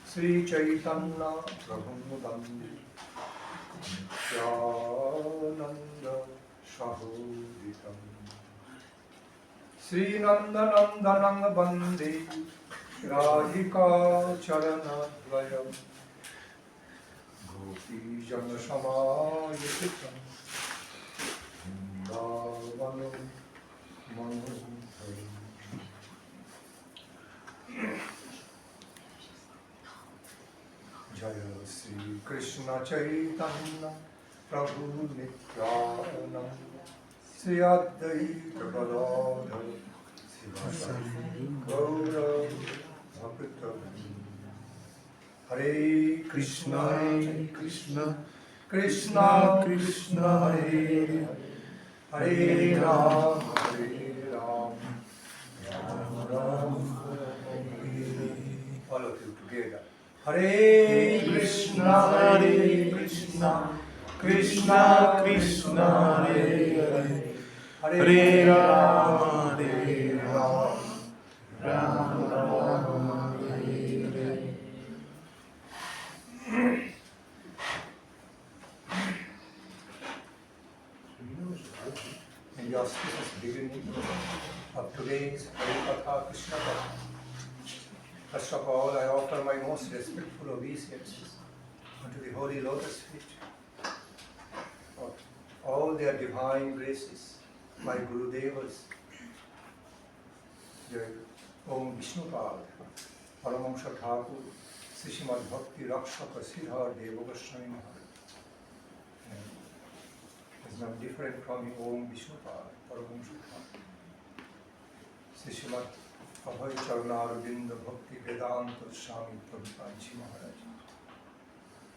Sri Chaitanya Prabhu Bandi Nityananda Shahoditam Sri Nandanandanang Bandi Radhika Charanadvayam Gopi Jana Samayutam Vrindavanam Manoharam. Jaya Sri Krishna Chaitanya Prabhu Nityananda Sri Advaita Gadadhar Sivasari Gaura Bhakta Hare Krishna Krishna Krishna Krishna Hare Hare Hare Ram Hare Ram Ram Ram Hare Hare. All of you together. Hare Krishna Krishna Krishna Hare Hare Hare Ram Ram Ram Hare Hare. In the auspicious beginning of today's Harikatha Krishna Katha, first of all, I offer my most respectful obeisances unto the holy lotus feet of all their divine graces, my Guru Devas, the Om Vishnupad, Paramahamsa Thakur, Srimad Bhakti Rakshaka Siddhar Deva Goswami Maharaj. It's not different from the Om Vishnupad, Paramahamsa Thakur, Srimad Abhay Charnarvinda Bhakti Vedanta Swami Prabhupada Maharaj.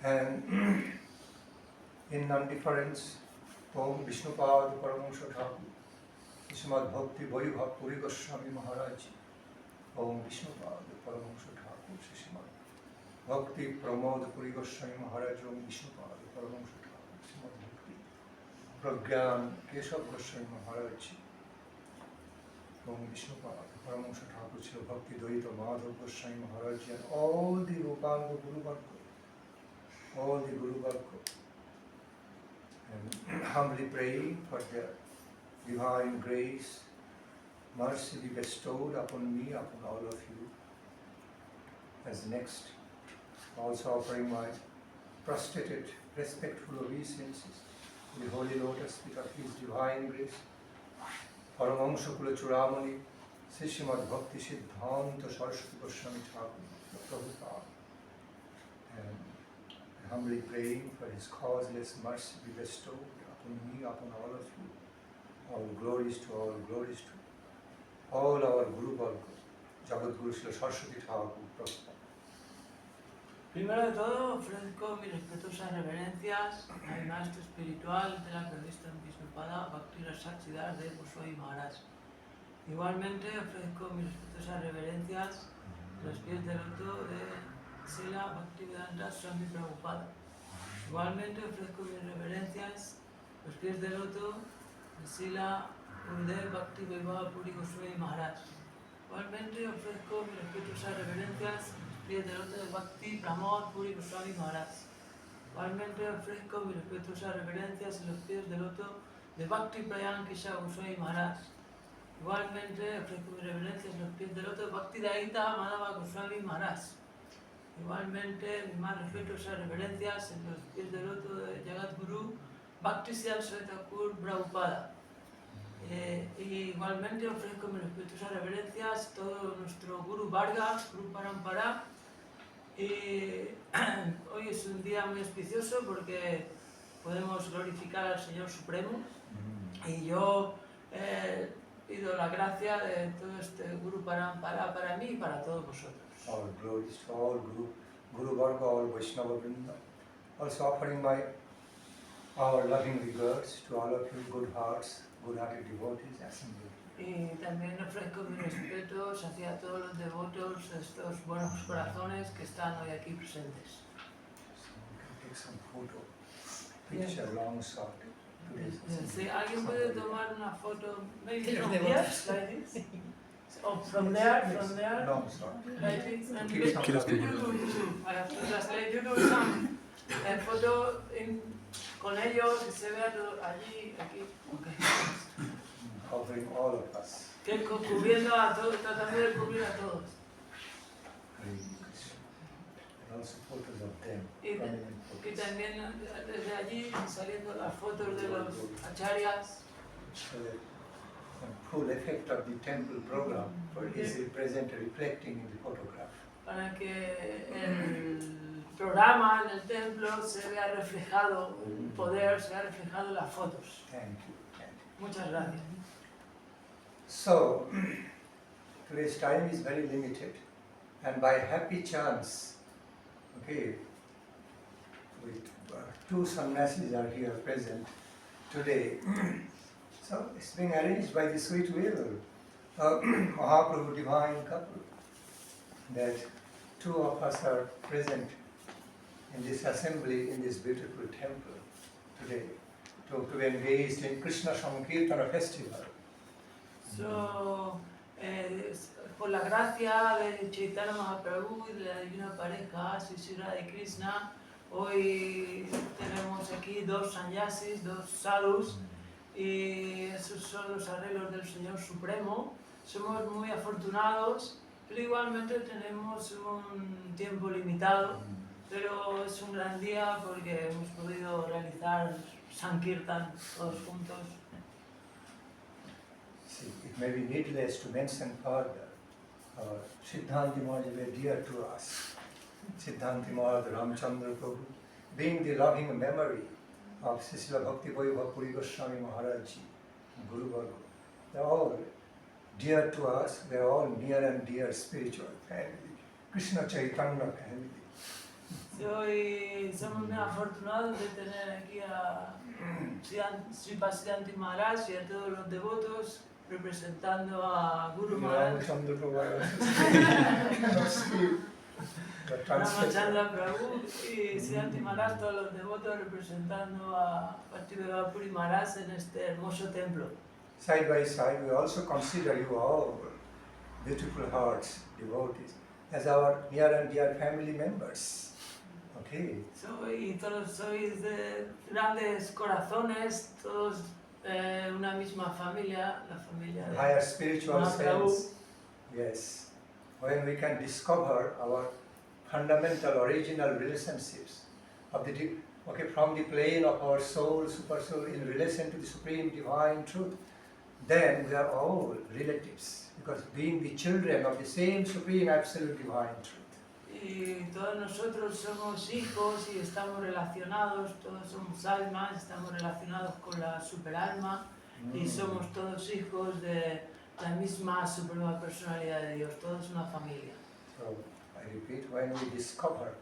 And in non-difference, Om Vishnupad Paramahamsa Thakur, Srimad Bhakti Vaibhav Puri Goswami Maharaj, Om Vishnupad Paramahamsa Thakur, Srimad Bhakti Pramod Puri Goswami Maharaj, Om Vishnupad Paramahamsa Thakur, Srimad Bhakti Pragyan Keshav Goswami Maharaj, Om Vishnupad Paramahamsa Thakur, Srila Bhakti Dvaita Madhav Goswami Maharaj, and all the Rupanga Guru Varga, and humbly praying for their divine grace, mercy be bestowed upon me, upon all of you. As next, also offering my prostrated, respectful obeisances to the holy lotus feet of His divine grace, Paramahamsa Kula Churamani, Srimad Bhakti Siddhanta Saraswati Goswami Thakur, Prabhupada, and humbly praying for His causeless mercy be bestowed upon me, upon all of you. All glories to all our Guru Varga, Jagat Guru Srila Saraswati Thakur, Prabhupada. Primero de todo, ofrezco mis respetuosas reverencias al maestro espiritual de la revista Visnupada, Bhakti Rasachidas de Goswami Maharaj. Igualmente ofrezco mis respetuosas reverencias a los pies del loto de Srila Bhaktivedanta Swami Prabhupada. Igualmente ofrezco mis reverencias a los pies del loto de Srila Gurudev Bhakti Vaibhav Puri Goswami Maharaj. Igualmente ofrezco mis respetuosas reverencias pies del loto de Bhakti Pramod Puri Goswami Maharaj. Igualmente ofrezco mis respetuosas reverencias en los pies del loto de Bhakti Prayan Kesha Goswami Maharaj. Igualmente ofrezco mis reverencias en los pies del loto de Bhakti Daita Madhava Goswami Maharaj. Igualmente mis más respetuosas reverencias en los pies del loto de Jagat Guru Bhakti Siddhanta Thakur Prabhupada. Igualmente ofrezco mis respetuosas reverencias a todo nuestro Guru Varga, Guru Parampara. Hoy es un día muy auspicioso porque podemos glorificar al Señor Supremo y yo pido la gracia de todo este Guru Parampara para mí y para todos vosotros. All glories to all Guru Varga, all Vaishnava Vrinda. Also offering our loving regards to all of you good hearts, good-hearted devotees assembled. Y también ofrezco mis respetos hacia todos los devotos de estos buenos corazones que están hoy aquí presentes. So we can take some photo, picture alongside today's Sí, ¿alguien puede tomar una foto? Maybe from here, like this? Oh, from there, No, sorry. I think, and Keep some I have to translate. You do some photo con ellos, que se vea todo allí, aquí. Okay. Covering all of us. Que cubriendo a todos, tratando de cubrir a todos. Hare Krishna. And also photos of them. Y prominent photos. también desde allí saliendo las fotos de los acharyas. So that the full effect of the temple program is present reflecting in the photograph. Para que el programa en el templo se vea reflejado, el poder se vea reflejado en las fotos. Thank you. Thank you. Muchas gracias. So, today's time is very limited, and by happy chance, okay, with two sannyasis are here present today. So it's being arranged by the sweet will of Mahaprabhu divine couple that two of us are present in this assembly in this beautiful temple today to be engaged in Krishna Sankirtana festival. So, por la gracia de Chaitanya Mahaprabhu y de la divina pareja, Sri Radha y Krishna, hoy tenemos aquí dos sannyasis, dos sadhus, y esos son los arreglos del Señor Supremo. Somos muy afortunados, pero igualmente tenemos un tiempo limitado, pero es un gran día porque hemos podido realizar Sankirtan todos juntos. See, it may be needless to mention further. Siddhanti Maharaj is very dear to us. Siddhanti Maharaj, Ramchandra Prabhu, being the loving memory of Srila Bhakti Vaibhav Puri Goswami Maharaj Ji, Guru Varga. They are all dear to us, they are all near and dear spiritual family, Krishna Chaitanya family. Hoy somos muy afortunados de tener aquí a Sri Pasidanti Maharaj y a todos los devotos representando a Guru Maharaj. Ramchandra Prabhu cannot speak. Ramachandra Prabhu y Siddhanti Maharaj, todos los devotos representando a Bhakti Puri Maharaj en este hermoso templo. Side by side, we also consider you all, beautiful hearts, devotees, as our near and dear family members. Okay. Y todos sois de grandes corazones, todos una misma familia, la familia de Higher spiritual Mahaprabhu. sense. Yes. When we can discover our fundamental, original relationships of the from the plane of our soul, super soul, in relation to the supreme divine truth, then we are all relatives, because being the children of the same supreme absolute divine truth. Y todos nosotros somos hijos y estamos relacionados, todos somos almas, estamos relacionados con la superalma y somos todos hijos de la misma suprema personalidad de Dios, todos una familia. So, I repeat, when we discover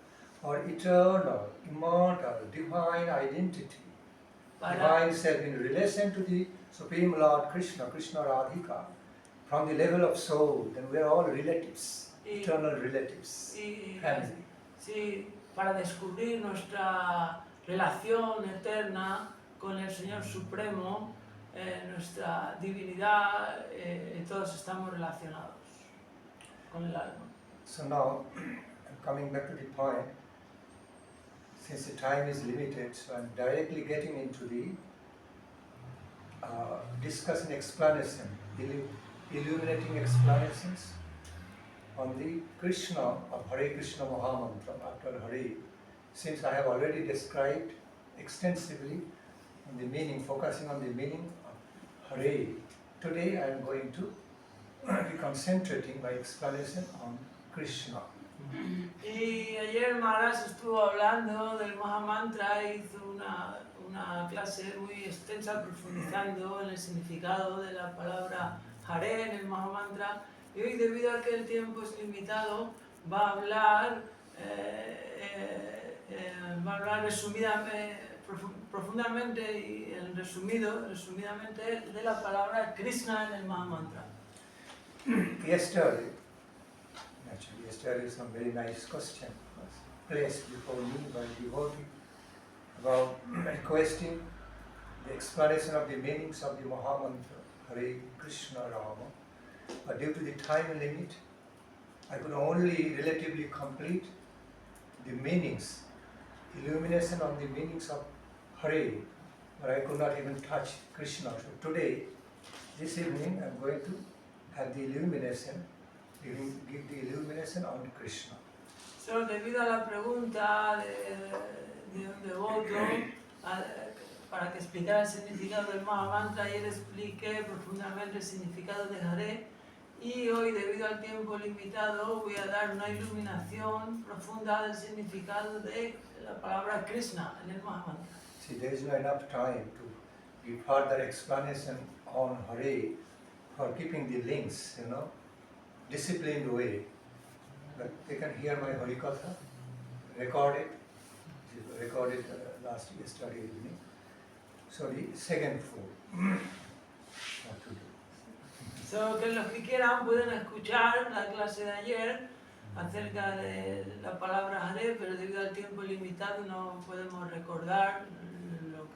our eternal, immortal, divine identity, divine self in relation to the Supreme Lord Krishna, Krishna Radhika, from the level of soul, then we are all relatives. Eternal relatives, family. Sí, para descubrir nuestra relación eterna con el Señor Supremo, nuestra divinidad, todos estamos relacionados con el alma. So now, coming back to the point, since the time is limited, so I'm directly getting into the discussion, explanation, illuminating explanations on the Krishna of Hare Krishna Mahamantra after Hare. Since I have already described extensively on the meaning, focusing on the meaning of Hare, today I am going to be concentrating my explanation on Krishna. Y ayer Maharaj estuvo hablando del Mahamantra e hizo una clase muy extensa profundizando en el significado de la palabra Hare en el Mahamantra. Y hoy, debido a que el tiempo es limitado, va a hablar resumidamente, profundamente y resumidamente de la palabra Krishna en el Mahamantra. Yesterday, some very nice question was placed before me by a devotee about requesting the explanation of the meanings of the Mahamantra, Hare Krishna Rama. but due to the time limit, I could only relatively complete the meanings, illumination of the meanings of Hare, but I could not even touch Krishna. So today, this evening, I am going to have the illumination, give the illumination on Krishna. So, debido a la pregunta de un devoto, para que explicara el significado del Mahamantra, ayer expliqué profundamente el significado de Hare, y hoy, debido al tiempo limitado, voy a dar una iluminación profunda del significado de la palabra Krishna en el Mahamantra. See, there is not enough time to give further explanation on Hare for keeping the links, disciplined way. But they can hear my Harikatha, recorded yesterday evening. So the second floor, what to do. So, que los que quieran pueden escuchar la clase de ayer acerca de la palabra Hare, pero debido al tiempo limitado no podemos recordar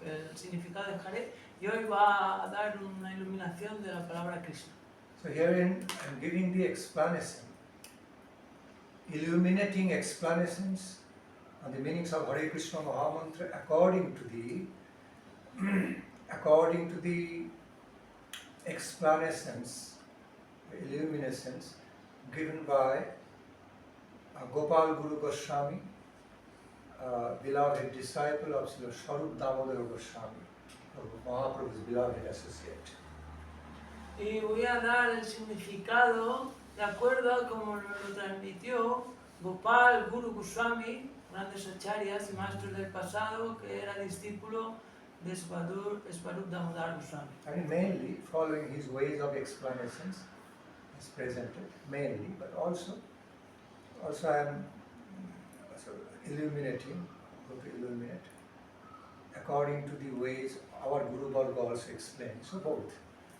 el significado de Hare, y hoy va a dar una iluminación de la palabra Krishna. So herein I'm giving the explanation, illuminating explanations on the meanings of Hare Krishna Mahamantra according to the explanations, illuminations given by Gopal Guru Goswami, beloved disciple of Srila Swarup Damodar Goswami, Mahaprabhu's beloved associate. Y voy a dar el significado de acuerdo a como lo transmitió Gopal Guru Goswami, grandes acharyas y maestros del pasado, que era discípulo de Swarup Damodar Goswami. I mean, mainly following his ways of explanations is presented, mainly, but also I am illuminating, going to illuminate according to the ways our Guru Varga also explained. So both.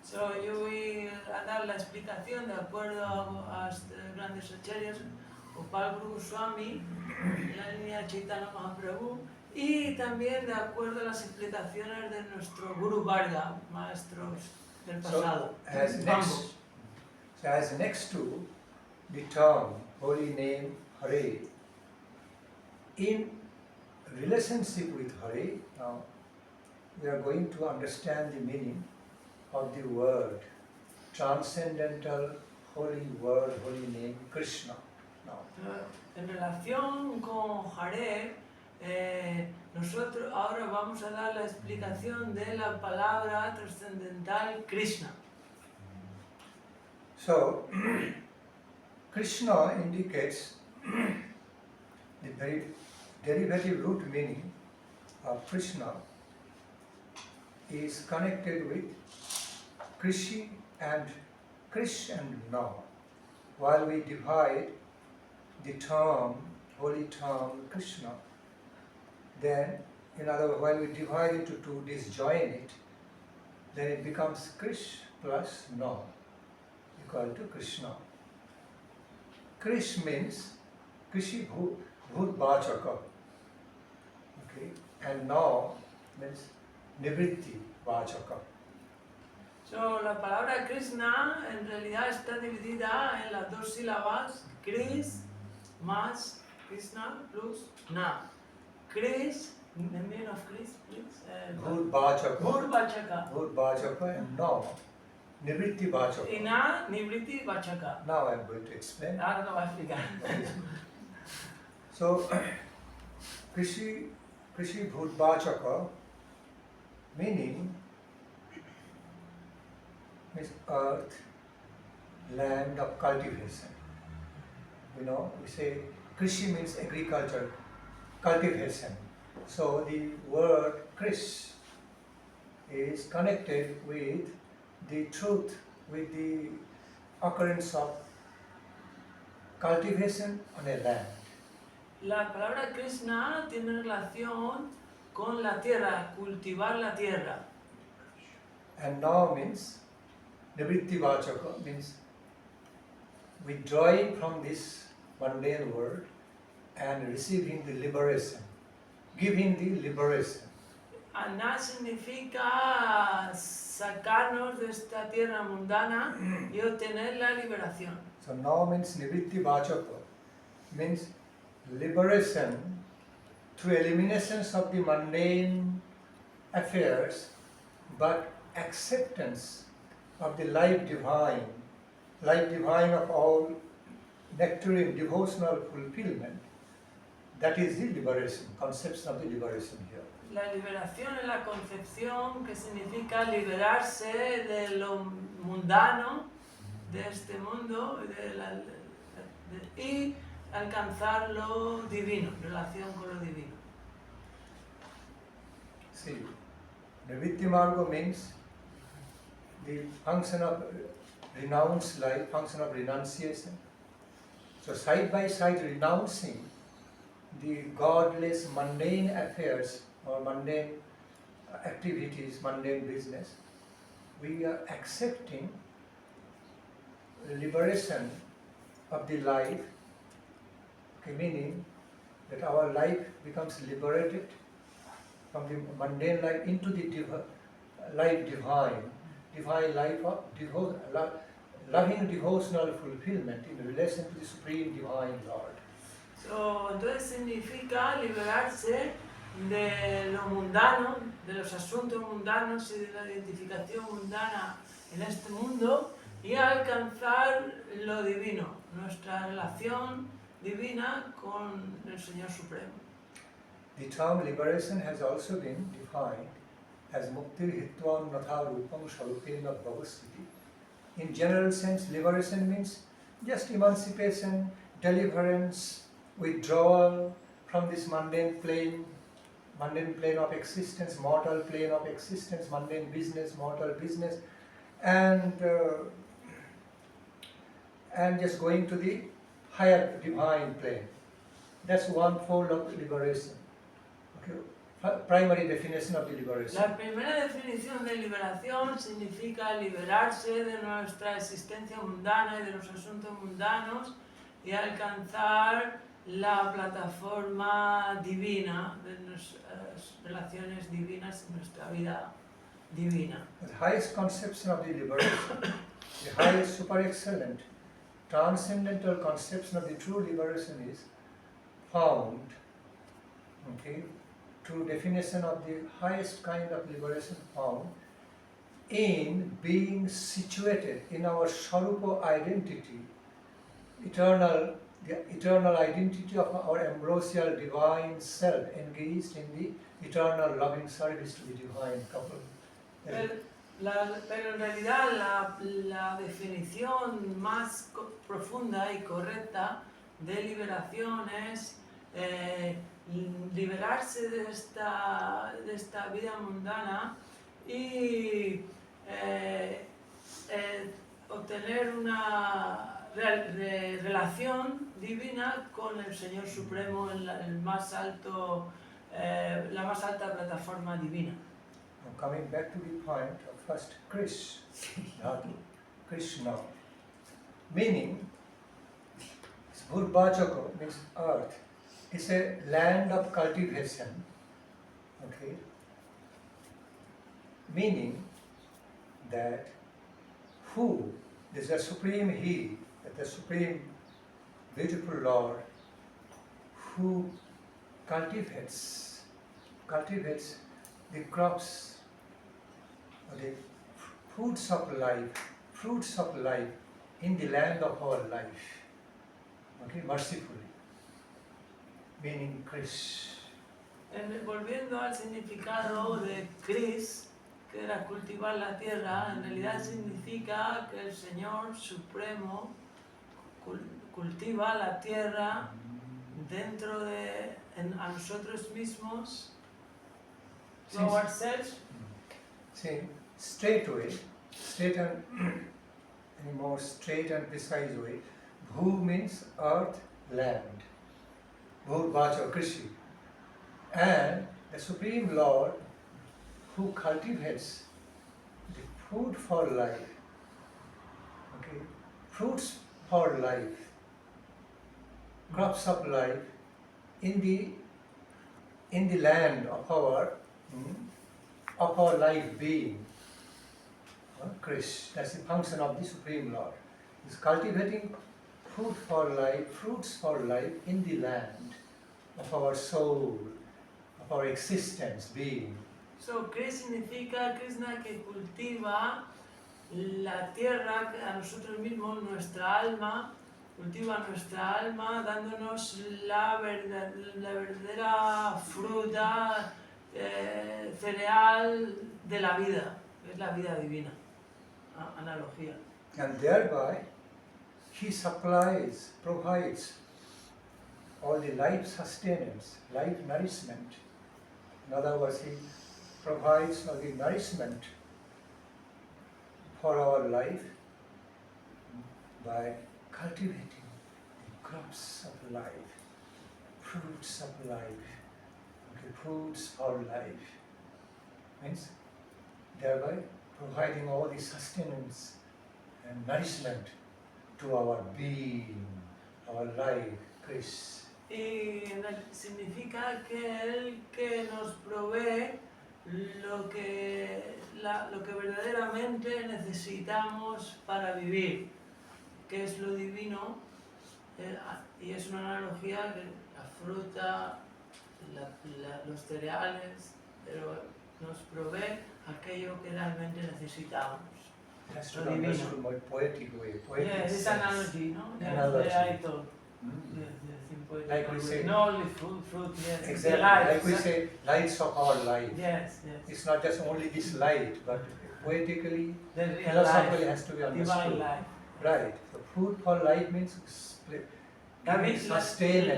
So, yo voy a dar la explicación de acuerdo a grandes acharyas, Gopal Guru Goswami, la línea de Chaitanya Mahaprabhu, y también de acuerdo a las explicaciones de nuestro Guru Varga, maestros del pasado. So as next to the term, holy name Hare, in relationship with Hare, now we are going to understand the meaning of the word, transcendental holy word, holy name Krishna. Now, en relación con Hare, nosotros ahora vamos a dar la explicación de la palabra trascendental Krishna. So, Krishna indicates the very derivative root meaning of Krishna is connected with Krishi and Krish and Na. While we divide the term, holy term Krishna, then, in other words, while we divide it to two, disjoin it, then it becomes Krish plus Na equal to Krishna. Krish means Krishi Bhut Vachaka, okay, and Na means Nivritti Vachaka. So, la palabra Krishna en realidad está dividida en las dos sílabas, Kris más Krishna plus Na. Kris, the meaning of Kris, please? Bhut Vachaka. Bhut Vachaka. Bhut Vachaka and Na Nivritti Vachaka. Y Na, Nivritti Vachaka. Now I am going to explain. Ahora lo voy a explicar. So, Krishi Bhut Vachaka meaning means earth, land of cultivation. We say Krishi means agriculture, cultivation. So the word Krish is connected with the truth, with the occurrence of cultivation on a land. La palabra Krishna tiene relación con la tierra, cultivar la tierra. And now means Nivritti Vachaka, means withdrawing from this mundane world and receiving the liberation, giving the liberation. Ana significa sacarnos de esta tierra mundana y obtener la liberación. So now means nivitti vachaka, means liberation through eliminations of the mundane affairs, but acceptance of the life divine of all nectarine devotional fulfillment. That is the liberation, conception of the liberation here. La liberación es la concepción que significa liberarse de lo mundano, de este mundo y alcanzar lo divino, relación con lo divino. See, Nivritti Marga means the function of renounced life, function of renunciation. So side by side renouncing the godless mundane affairs or mundane activities, mundane business, we are accepting liberation of the life, okay, meaning that our life becomes liberated from the mundane life into the life divine life of loving devotional fulfillment in relation to the Supreme Divine Lord. So, entonces significa liberarse de lo mundano, de los asuntos mundanos y de la identificación mundana en este mundo y alcanzar lo divino, nuestra relación divina con el Señor Supremo. The term liberation has also been defined as muktir hitvan natha rupam sharupena bhavasiti. In general sense, liberation means just emancipation, deliverance, withdrawal from this mundane plane of existence, mortal plane of existence, mundane business, mortal business, and just going to the higher divine plane. That's one fold of liberation. Okay. Primary definition of the liberation. La primera definición de liberación significa liberarse de nuestra existencia mundana y de los asuntos mundanos y alcanzar la plataforma divina de nuestras relaciones divinas y nuestra vida divina. The highest conception of the liberation, the highest super excellent, transcendental conception of the true liberation is found, okay, true definition of the highest kind of liberation found in being situated in our Swarupa identity, the eternal identity of our ambrosial divine self engaged in the eternal loving service to the divine couple. Pero en realidad la definición más profunda y correcta de liberación es liberarse de esta vida mundana y obtener una relación divina con el Señor Supremo en la más alta plataforma divina. Now coming back to the point of first Krishna, meaning Bhurvachaka means earth. It's a land of cultivation, okay? Meaning that who is the Supreme He, the Supreme Beautiful Lord, who cultivates the crops, or the fruits of life in the land of our life, okay, mercifully. Meaning Krish. Volviendo al significado de Kris, que era cultivar la tierra, en realidad significa que el Señor Supremo cultiva la tierra dentro de a nosotros mismos, to ourselves. See, straight and in a more straight and precise way. Bhu means earth, land. Bhurvacha, Krishi. And the Supreme Lord who cultivates the food for life, okay, fruits for life, crops of life in the land of our of our life being, Krish, that's the function of the Supreme Lord, is cultivating fruits for life in the land of our soul, of our existence, being. So, Krish significa Krishna que cultiva la tierra a nosotros mismos, nuestra alma, cultiva nuestra alma dándonos la verdadera fruta, cereal de la vida, que es la vida divina. Analogía. And thereby, he provides all the life sustenance, life nourishment. In other words, he provides all the nourishment for our life by cultivating the crops of life, fruits of life, fruits for life. Means thereby providing all the sustenance and nourishment to our being, our life, Krishna. Y significa que Él que nos provee lo que verdaderamente necesitamos para vivir, que es lo divino, y es una analogía de la fruta, los cereales, pero nos provee aquello que realmente necesitamos. That's to be understood in a poetic way. Yeah, this analogy, no? Analogy. Yeah, I thought. Mm. Yes, in poetic Like we say, not only fruit, yes. exactly. Light, like we say, lights of our life. Yes, yes. It's not just only this light, but poetically, The real philosophically life, has to be divine understood. life. Right. So food for life means sustenance,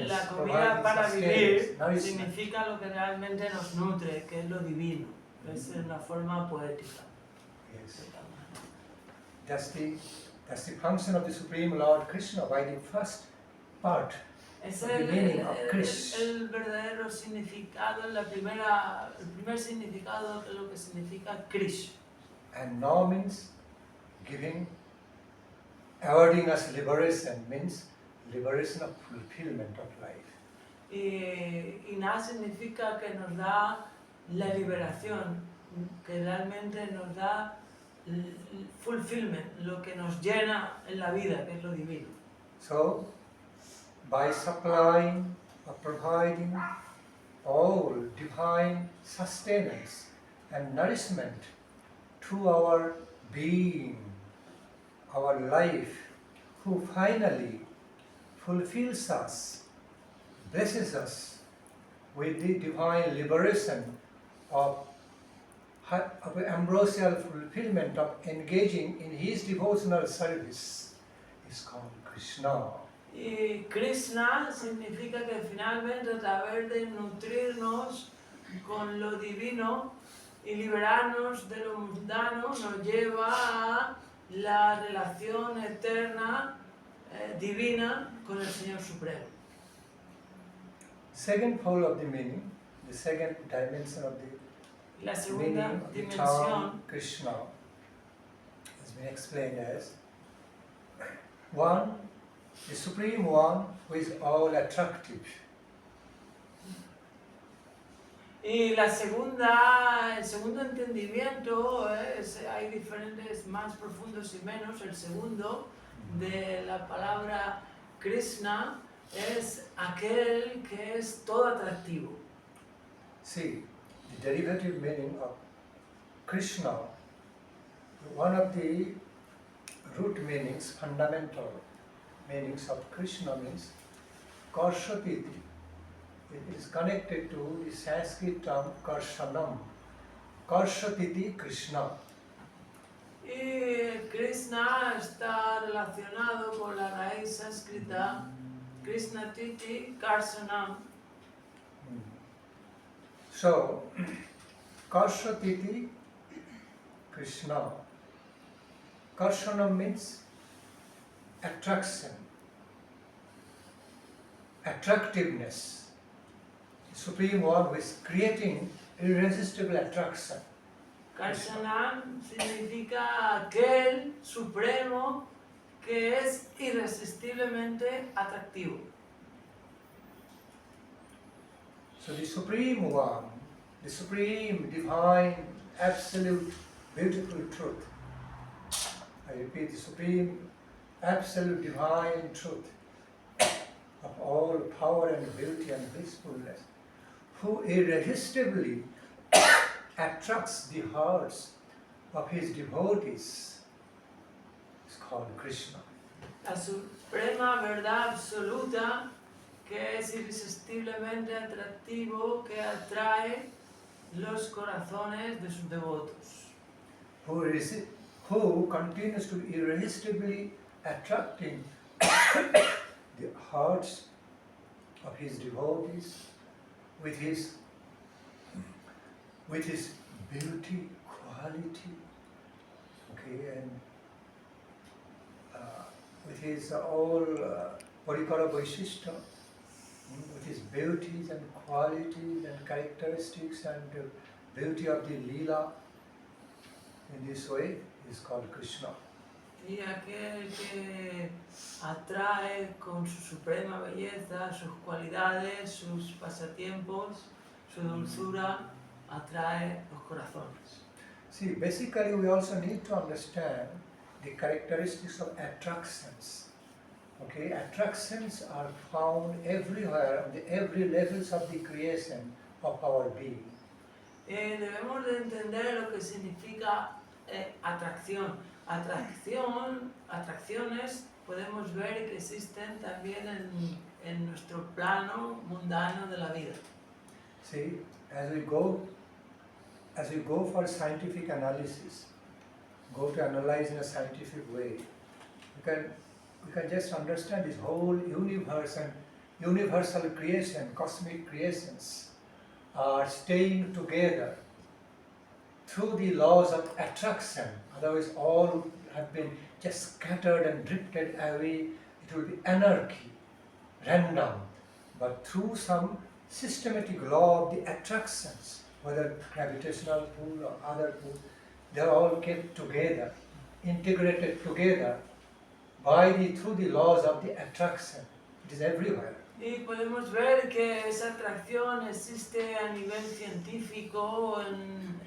La comida providing para sustenance, vivir nourishment. significa lo que realmente nos nutre, que es lo divino. Es una forma poética. Yes. That's the function of the Supreme Lord Krishna by the first part. Es The meaning of Krishna. el verdadero significado, el primer significado de lo que significa Krishna. And now means awarding us liberation, means liberation of fulfillment of life. Y Na significa que nos da la liberación, que realmente nos da fulfillment, lo que nos llena en la vida, que es lo divino. So, by supplying or providing all divine sustenance and nourishment to our being, our life, who finally fulfills us, blesses us with the divine liberation of ambrosial fulfillment of engaging in his devotional service, is called Krishna. Y Krishna significa que finalmente a través de nutrirnos con lo divino y liberarnos de lo mundano nos lleva a la relación eterna, divina con el Señor Supremo. Second pole of the meaning, the second dimension of the La meaning segunda of the dimensión term Krishna has been explained as one, the Supreme One who is all attractive. y el segundo entendimiento hay diferentes más profundos y menos. El segundo de la palabra Krishna es aquel que es todo atractivo. See, the derivative meaning of Krishna, one of the root meanings, fundamental meanings of Krishna means Karshapiti. It is connected to the Sanskrit term Karshanam. Karshapiti Krishna. Y Krishna está relacionado con la raíz sánscrita Krishna Titi Karsanam. So, Karshapiti Krishna. Karshanam means attraction, attractiveness. The Supreme One who is creating irresistible attraction. Karsanam significa aquel supremo que es irresistiblemente atractivo. So the Supreme One, the Supreme Divine absolute, beautiful truth. I repeat, the supreme, absolute, divine truth of all power and beauty and blissfulness, who irresistibly attracts the hearts of his devotees, is called Krishna. La suprema verdad absoluta que es irresistiblemente atractivo, que atrae los corazones de sus devotos. Who continues to be irresistibly attracting the hearts of his devotees with his beauty, quality, okay, and with his all parikara vaishishta, with his beauties and qualities and characteristics and beauty of the Leela. In this way, he is called Krishna. Y aquel que atrae con su suprema belleza, sus cualidades, sus pasatiempos, su dulzura, atrae los corazones. See, basically we also need to understand the characteristics of attractions. Okay, attractions are found everywhere, on the every levels of the creation of our being. Debemos de entender lo que significa atracción. Atracciones podemos ver que existen también en nuestro plano mundano de la vida. See, as we go for scientific analysis, go to analyze in a scientific way, we can just understand this whole universe and universal creation, cosmic creations are staying together through the laws of attraction. Otherwise all have been just scattered and drifted away. It will be anarchy, random. But through some systematic law of the attractions, whether gravitational pull or other pull, they are all kept together, integrated together through the laws of the attraction. It is everywhere. Y podemos ver que esa atracción existe a nivel científico en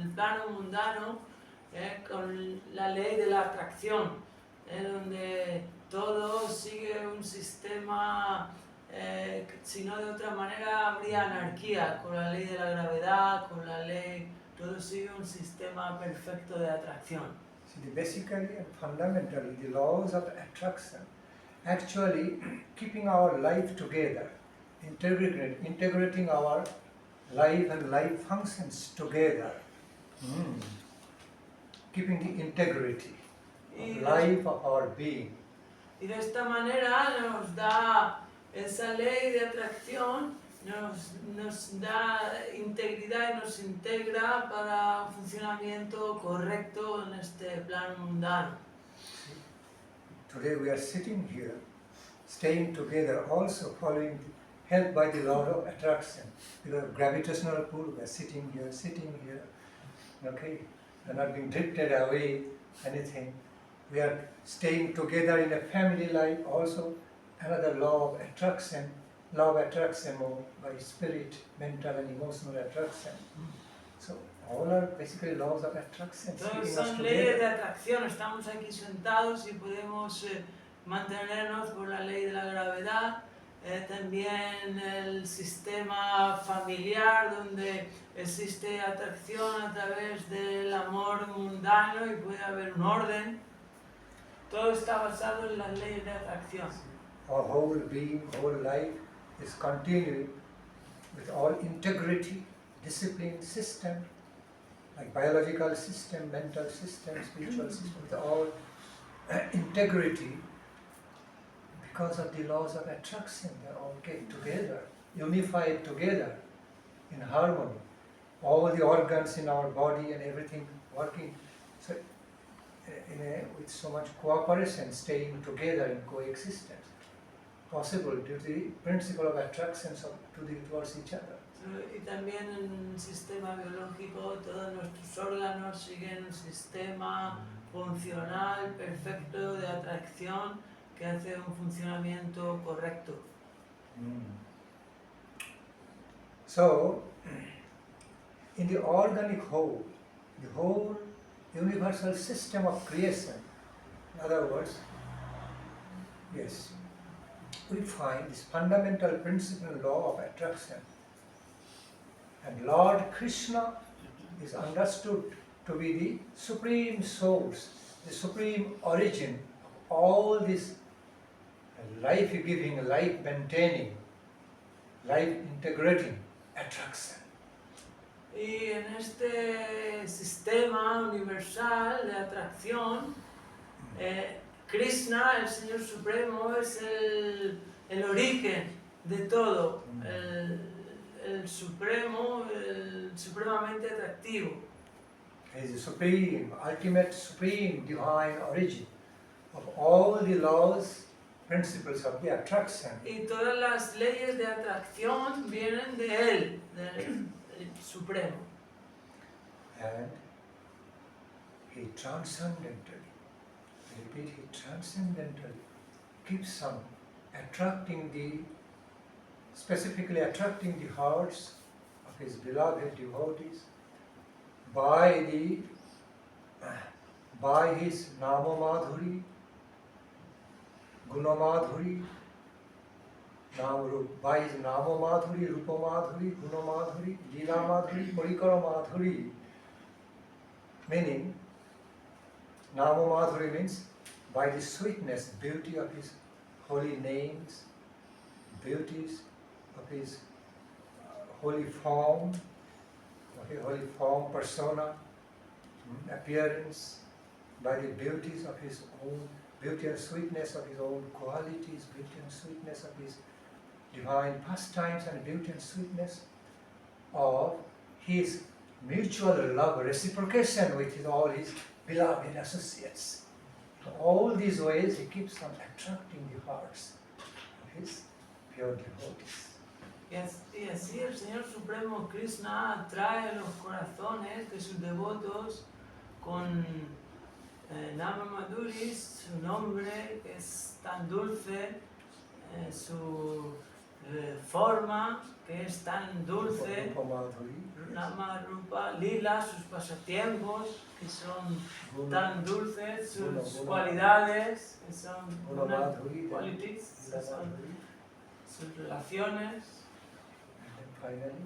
el plano mundano, con la ley de la atracción, donde todo sigue un sistema, si no de otra manera habría anarquía, con la ley de la gravedad, con la ley, todo sigue un sistema perfecto de atracción. See, basically and fundamentally, the laws of attraction actually keeping our life together, integrating our life and life functions together, keeping the integrity of life of our being. Y de esta manera nos da esa ley de atracción, nos da integridad y nos integra para un funcionamiento correcto en este plano mundano. Today we are sitting here, staying together, also helped by the law of attraction. Because of gravitational pull, we are sitting here, okay? We are not being drifted away, anything. We are staying together in a family life, also another law of attraction by spirit, mental and emotional attraction. So all are basically laws of attraction. Todos son leyes de atracción, estamos aquí sentados y podemos mantenernos por la ley de la gravedad, también el sistema familiar donde existe atracción a través del amor mundano y puede haber un orden. Todo está basado en las leyes de atracción. Our whole being, whole life is continuing with all integrity, discipline, system, like biological system, mental system, spiritual system, with all integrity because of the laws of attraction. They are all kept together, unified together in harmony. All the organs in our body and everything working with so much cooperation, staying together in coexistence. Possible due to the principle of attractions towards each other. Y también en el sistema biológico todos nuestros órganos siguen un sistema funcional perfecto de atracción que hace un funcionamiento correcto. So, in the organic whole, the whole universal system of creation. In other words, yes, we find this fundamental principle law of attraction. And Lord Krishna is understood to be the supreme source, the supreme origin of all this life-giving, life-maintaining, life-integrating attraction. Y en este sistema universal de atracción, Krishna, el Señor Supremo, es el origen de todo, el supremo, el supremamente atractivo. He is the supreme, ultimate, supreme, divine origin of all the laws, principles of the attraction. Y todas las leyes de atracción vienen de Él, del Supremo. And he transcendentally, I repeat, he transcendentally keeps on specifically attracting the hearts of his beloved devotees by his Nama Madhuri, Guna Madhuri, by his Nama Madhuri, Rupa Madhuri, Guna Madhuri, Leela Madhuri, Parikara Madhuri. Meaning, Nama Madhuri means by the sweetness, beauty of his holy names, beauties of his holy form, persona, appearance, by the beauties of his own, beauty and sweetness of his own qualities, beauty and sweetness of his divine pastimes, and beauty and sweetness of his mutual love, reciprocation with all his beloved associates. In all these ways he keeps on attracting the hearts of his pure devotees. Y así el Señor Supremo Krishna atrae los corazones de sus devotos con Nama Madhuri, su nombre que es tan dulce, su forma que es tan dulce, Nama Rupa, Lila, sus pasatiempos que son tan dulces, sus cualidades que son qualities, que son sus relaciones. And then finally,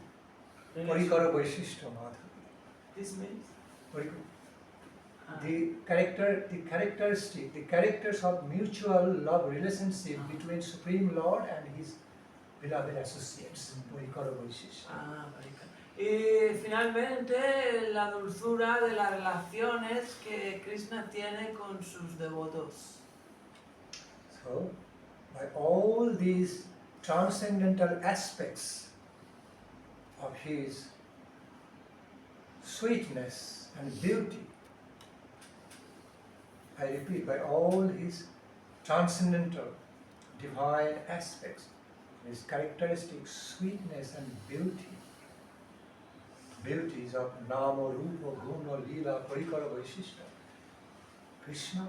this means the characters of mutual love relationship between Supreme Lord and his beloved associates. Y finalmente la dulzura de las relaciones que Krishna tiene con sus devotos. So, by all these transcendental aspects of his sweetness and beauty, I repeat, by all his transcendental divine aspects, his characteristic sweetness and beauties of Nama, Rupa, Guna, Leela, Parikara, Vaishishta, Krishna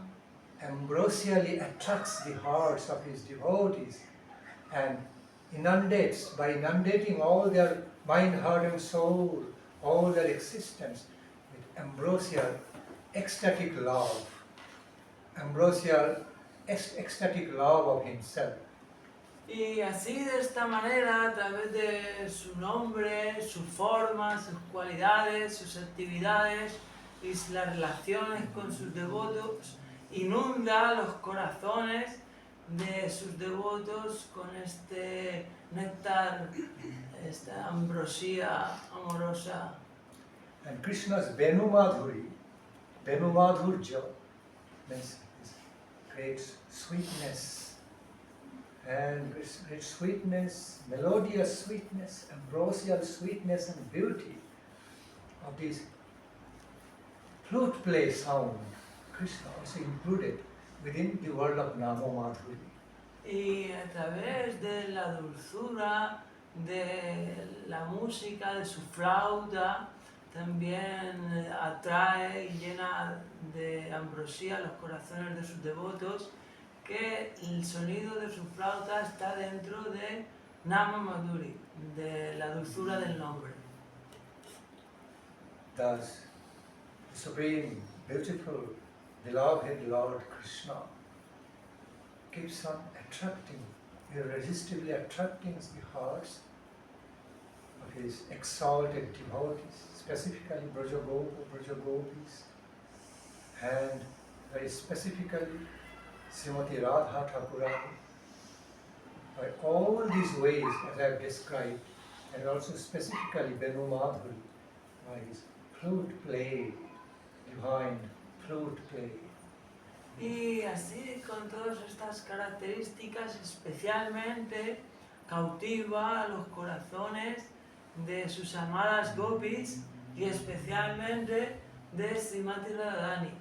ambrosially attracts the hearts of his devotees and by inundating all their mind, heart and soul, all their existence with ambrosial, ecstatic love of himself. Y así de esta manera, a través de su nombre, su forma, sus cualidades, sus actividades y las relaciones con sus devotos, inunda los corazones de sus devotos con este néctar, esta ambrosía amorosa. And Krishna's Venu Madhurja, means great sweetness, and great sweetness, melodious sweetness, ambrosial sweetness and beauty of this flute play sound, Krishna also included within the world of Nama Madhuri. Y a través de la dulzura de la música, de su flauta, también atrae y llena de ambrosía los corazones de sus devotos, que el sonido de su flauta está dentro de Nama Madhuri, de la dulzura del nombre. Thus, Supreme, beautiful, beloved Lord Krishna keeps on attracting, irresistibly attracting the hearts of his exalted devotees, specifically Brajagopis, and very specifically Srimati Radha Thakurani. By all these ways, as I have described, and also specifically Venu Madhuri, by his flute play, divine flute play. Y así, con todas estas características, especialmente cautiva a los corazones de sus amadas gopis y especialmente de Srimati Radharani.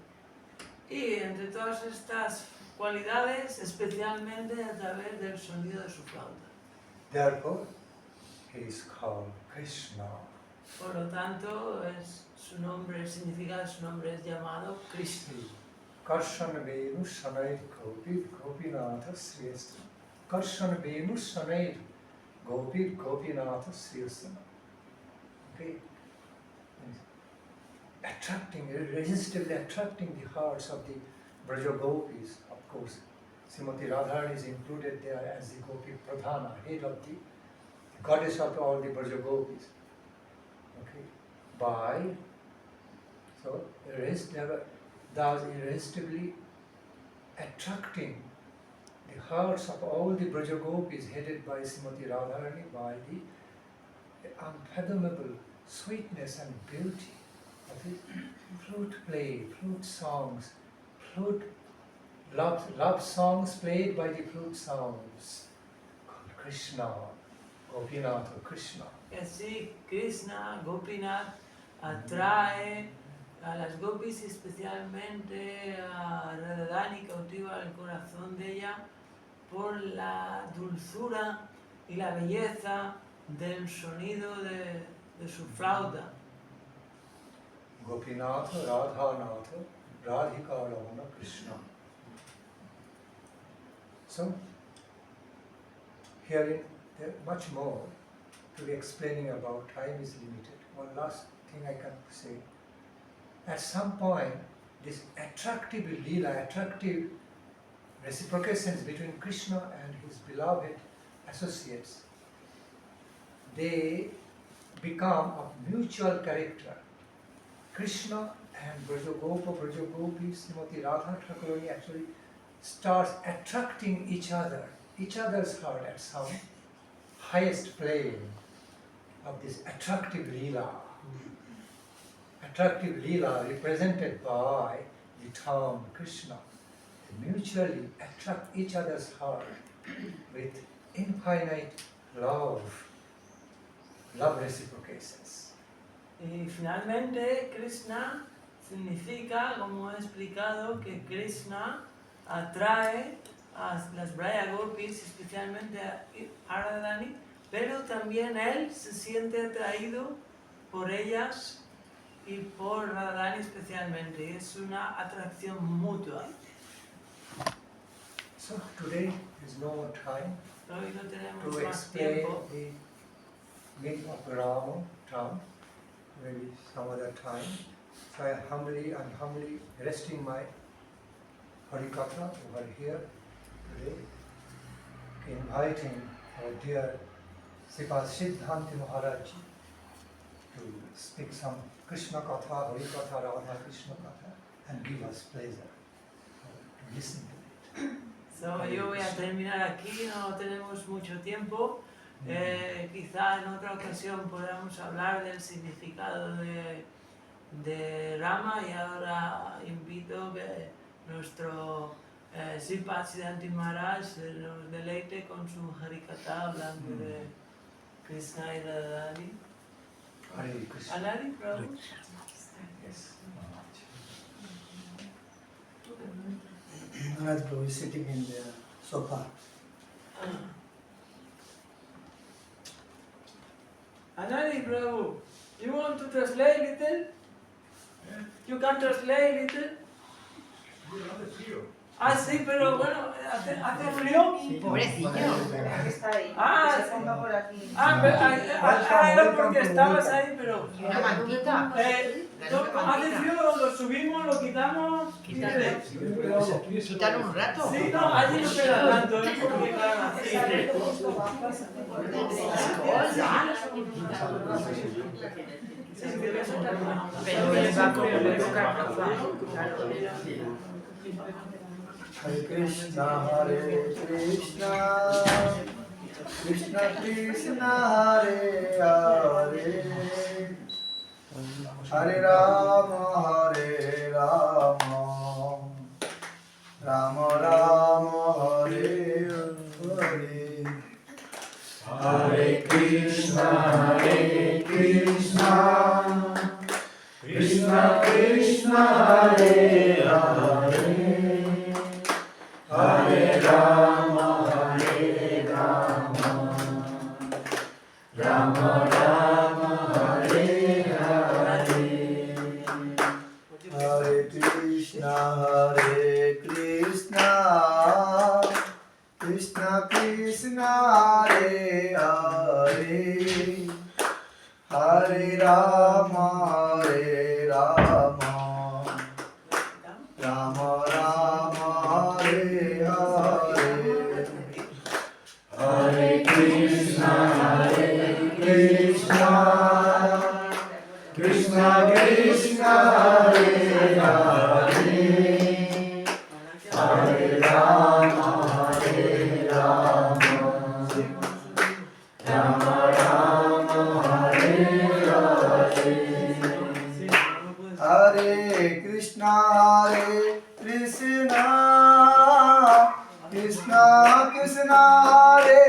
Y entre todas estas cualidades, especialmente a través del sonido de su flauta. Therefore, he is called Krishna. Por lo tanto, su nombre, el significado de su nombre es llamado Krishna. Karshana Venu Shanair Gopinatha Sriyastana. Karshana Venu Shanair Gopinatha Sriyastana. Okay? Attracting, irresistibly attracting the hearts of the Brajagopis, of course. Srimati Radharani is included there as the Gopi Pradhana, head of the goddess of all the Brajagopis. Okay? Thus irresistibly attracting the hearts of all the Brajagopis headed by Srimati Radharani by the unfathomable sweetness and beauty of his flute play, flute songs, love songs played by the flute sounds called Krishna, Gopinath or Krishna. Y así Krishna, Gopinath, atrae a las gopis y especialmente a Radharani, cautiva el corazón de ella por la dulzura y la belleza del sonido de su flauta. Gopinath, Radhanath, Radhika Ramana Krishna. So, herein there much more to be explaining about. Time is limited. One last thing I can say. At some point, this attractive lila, attractive reciprocations between Krishna and his beloved associates, they become of mutual character. Krishna and Brajagopi, Srimati Radha Thakurani actually starts attracting each other's heart at some highest plane of this attractive lila. Attractive lila represented by the term Krishna. They mutually attract each other's heart with infinite love reciprocations. Y finalmente, Krishna significa, como he explicado, que Krishna atrae a las Brajagopis, especialmente a Radharani, pero también él se siente atraído por ellas y por Radharani especialmente. Es una atracción mutua. So today is no more time Hoy no tenemos to más explain tiempo the meaning of Rama term, maybe some other time. So I am humbly resting my Harikatha over here today, inviting our dear Sripad Siddhanti Maharaj to speak some Krishna Katha, Harikatha, Radha Krishna Katha, and give us pleasure to listen to it. So, yo voy a terminar aquí, no tenemos mucho tiempo. Quizá en otra ocasión podamos hablar del significado de Rama, y ahora invito que nuestro Sripad Siddhanti Maharaj nos deleite con su Harikatha hablando de Krishna y Radharani. Hare Krishna. Anari, Prabhu? Yes. Maharaj Prabhu is sitting in the sofa. Anari, Prabhu, you want to translate little? You can translate little? Ah, sí, pero bueno, ¿hace frío? Pobrecillo. Está ahí. Ah, Se ponga por aquí. Era porque estabas ahí, pero... ¿Y una mantita? Hace frío, lo subimos, lo quitamos... ¿Quitar un rato? Sí, no, allí no pega tanto, es porque claro, así... Pero él va con el tocar. Hare Krishna, Krishna Krishna, Hare Hare, Hare Rama, Rama Rama, Hare Hare. Hare Krishna, Krishna Krishna, Hare Hare, Hare Rama, Rama Rama, Hare Hare. Hare Krishna, Krishna Krishna, Hare Hare, Hare Rama, Rama Rama, Hare Hare. Hare Krishna, Krishna Krishna, Hare Hare, Hare Rama, Rama Rama, Hare Hare. Hare Krishna, Krishna Krishna, Hare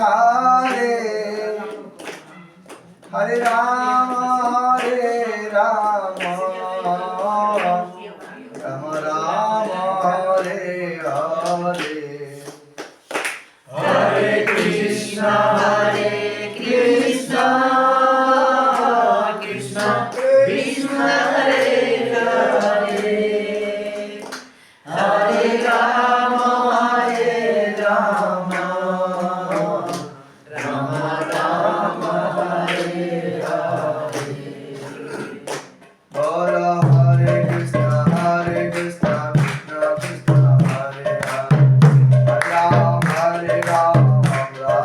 Hare, Hare Rama, Rama Rama, Hare Hare. Hare Krishna, Krishna Krishna, Hare Hare, Hare Rama, Rama Rama, Hare Hare. Bala Hare Krishna, Krishna Krishna, Hare Hare, Hare Ram, Ram Ram,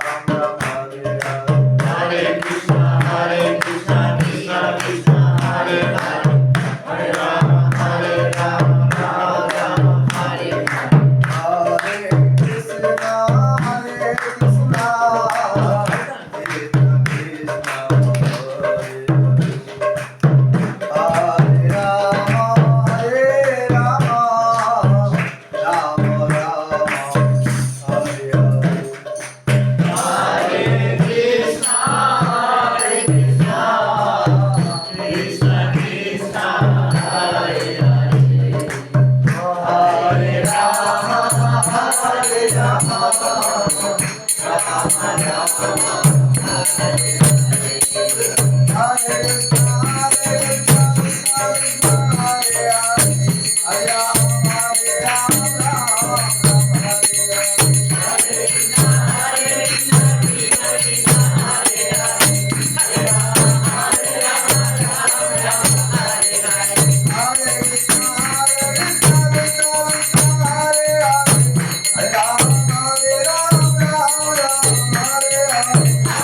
Hare Hare. Hare Krishna, Krishna Krishna, Hare Hare, Hare Ram, Ram Ram, Hare Hare. Hare Krishna, Krishna Krishna, Hare Hare, Hare Rama, Rama Rama, Hare Hare. Hare Krishna, Krishna Krishna, Hare Hare, Hare Rama, Rama Rama, Hare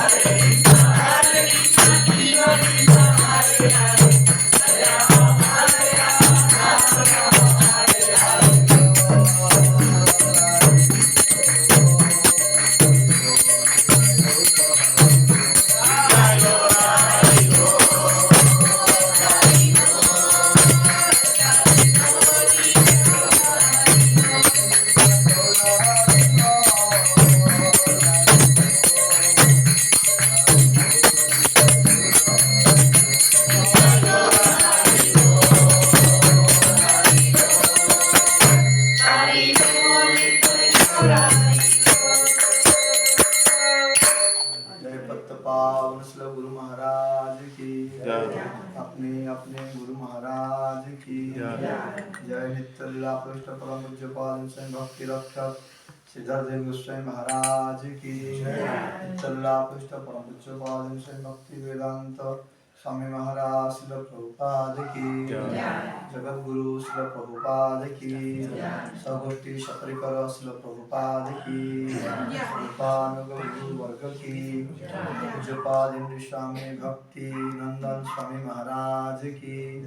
अपने गुरु महाराज की जय। नित्य लीला प्रविष्ट परम पूज्य पाद भक्ति रक्षक सिद्धार्थ गोस्वामी महाराज की चल्ला पुष्ट परम पूज्य पाद से भक्ति वेदांत स्वामी महाराज श्रील प्रभुपाद की जगत गुरु श्रील प्रभुपाद की सगोष्ठी सपरिकर श्रील प्रभुपाद की गुरु वर्ग की पूज्यपाद स्वामी भक्ति नंदन स्वामी महाराज की